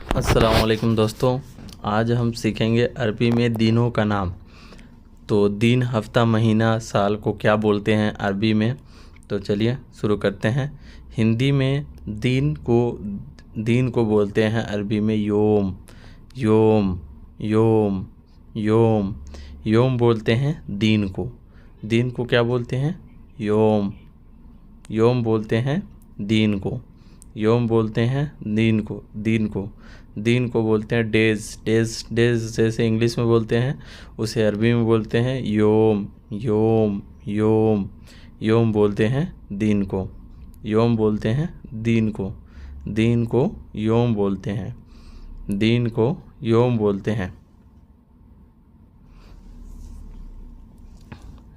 अस्सलामुअलैकुम दोस्तों, आज हम सीखेंगे अरबी में दिनों का नाम। तो दिन, हफ्ता, महीना, साल को क्या बोलते हैं अरबी में। तो चलिए शुरू करते हैं। हिंदी में दिन को बोलते हैं अरबी में योम। योम योम योम योम बोलते हैं दिन को। दिन को क्या बोलते हैं? योम। योम बोलते हैं दिन को। योम बोलते हैं दिन को बोलते हैं डेज। डेज जैसे इंग्लिश में बोलते हैं, उसे अरबी में बोलते हैं योम। योम योम योम बोलते हैं दिन को। योम बोलते हैं दिन को। दिन को योम बोलते हैं। दिन को योम बोलते हैं।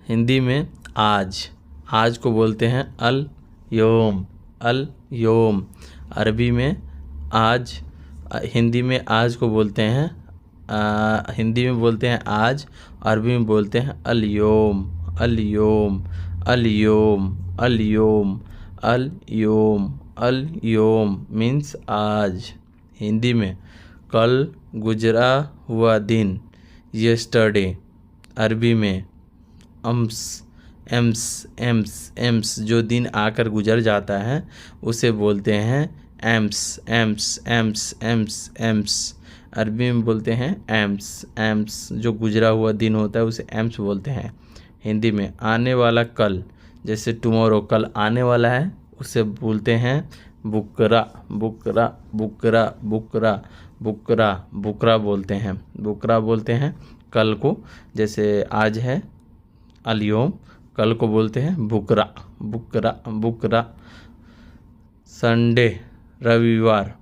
हिंदी में आज को बोलते हैं अल योम। अल योम। अरबी में आज, हिंदी में आज को बोलते हैं हिंदी में बोलते हैं आज, अरबी में बोलते हैं अल योम। अल योम अल योम अल योम अल योम अल योम मीन्स आज। हिंदी में कल गुजरा हुआ दिन, यस्टरडे। अरबी में अम्स एम्स एम्स एम्स जो दिन आकर गुजर जाता है उसे बोलते हैं AIIMS. AIIMS AIIMS AIIMS AIIMS अरबी में बोलते हैं एम्स। एम्स जो गुजरा हुआ दिन होता है उसे एम्स बोलते हैं। हिंदी में आने वाला कल, जैसे टुमारो, कल आने वाला है, उसे बोलते हैं बुकरा। बुकरा बुकरा बुकरा बुकरा बुकरा बोलते हैं। बुकरा बोलते हैं कल को, जैसे आज है अलयोम, कल को बोलते हैं बुकरा। बुकरा बुकरा। संडे, रविवार।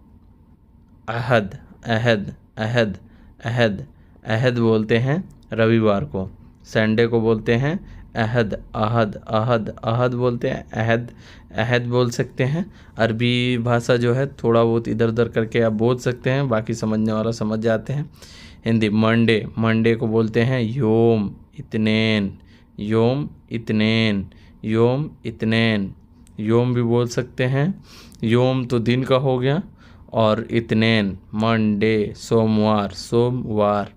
अहद अहद अहद अहद अहद बोलते हैं रविवार को। संडे को बोलते हैं अहद। अहद अहद अहद बोलते हैं अहद। अहद बोल सकते हैं। अरबी भाषा जो है थोड़ा बहुत इधर उधर करके आप बोल सकते हैं, बाकी समझने वाला समझ जाते हैं। हिंदी मंडे, मंडे को बोलते हैं योम इत्नेन। योम इत्नेन योम इत्नेन योम भी बोल सकते हैं। योम तो दिन का हो गया, और इत्नेन मंडे सोमवार। सोमवार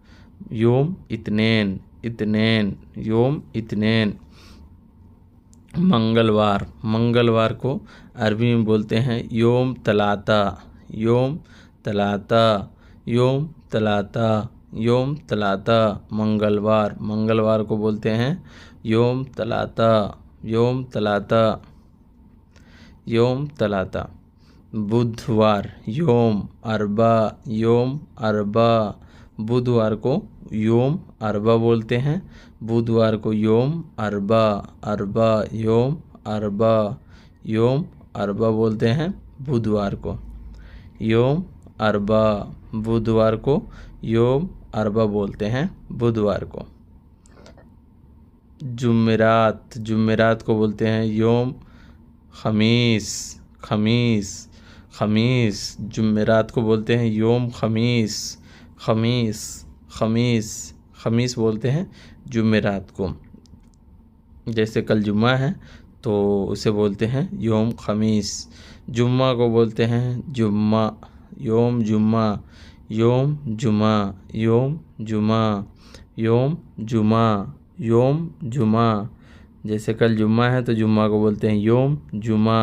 योम इत्नेन इत्नेन योम इत्नेन। मंगलवार, मंगलवार को अरबी में बोलते हैं योम तलाता। योम तलाता योम तलाता योम तलाता। मंगलवार, मंगलवार को बोलते हैं योम तलाता। योम तलाता योम तलाता। बुधवार, योम अरबा। योम अरबा। बुधवार को योम अरबा बोलते हैं। बुधवार को योम अरबा। अरबा योम अरबा योम अरबा बोलते हैं बुधवार को। योम अरबा। बुधवार को योम अरबा बोलते हैं बुधवार को। जुमेरात, जुमेरात को बोलते हैं योम खमीस। खमीस खमीस जुमेरात को बोलते हैं योम खमीस। खमीस खमीस खमीस बोलते हैं जुमेरात को। जैसे कल जुम्मा है तो उसे बोलते हैं योम खमीस। जुम्मा को बोलते हैं जुम्मा। योम जुम्मा योम जुमा योम जुमा योम जुमा योम जुमा। जैसे कल जुम्मा है तो जुम्मा को बोलते हैं योम जुमा।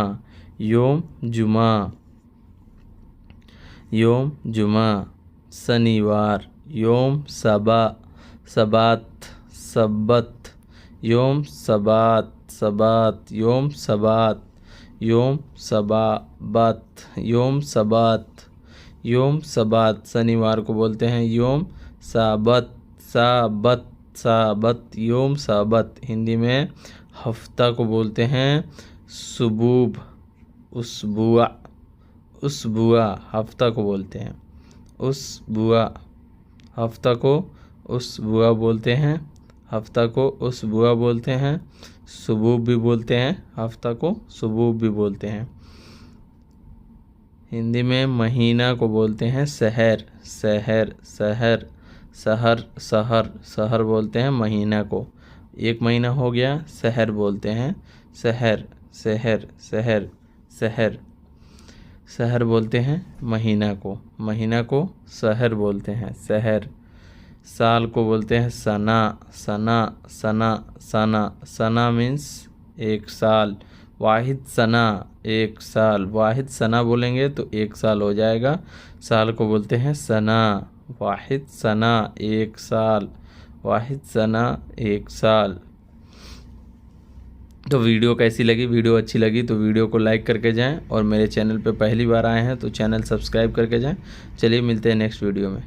योम जुमा योम जुमा। शनिवार, योम सबा। सबात सबत योम सबात। सबात योम सबात योम सबात योम सबात योम सबात। शनिवार को बोलते हैं योम साबत। साबत साबत योम साबत। हिंदी में हफ्ता को बोलते हैं सुबूब। उसबुआ। उसबुआ हफ्ता को बोलते हैं उसबुआ। हफ्ता को उसबुआ बोलते हैं। हफ्ता को उसबुआ बोलते हैं। सुबूब भी बोलते हैं, हफ्ता को सुबूब भी बोलते हैं। हिंदी में महीना को बोलते हैं सहर। सहर सहर सहर सहर सहर बोलते हैं महीना को। एक महीना हो गया, सहर बोलते हैं। सहर सहर सहर सहर। शहर बोलते हैं महीना को, महीना को शहर बोलते हैं, शहर। साल को बोलते हैं सना, सना सना सना, सना मीन्स एक साल। वाहिद सना एक साल, वाहिद सना बोलेंगे तो एक साल हो जाएगा। साल को बोलते हैं सना, वाहिद सना एक साल, वाहिद सना एक साल। तो वीडियो कैसी लगी? वीडियो अच्छी लगी तो वीडियो को लाइक करके जाएं और मेरे चैनल पे पहली बार आए हैं तो चैनल सब्सक्राइब करके जाएं। चलिए मिलते हैं नेक्स्ट वीडियो में।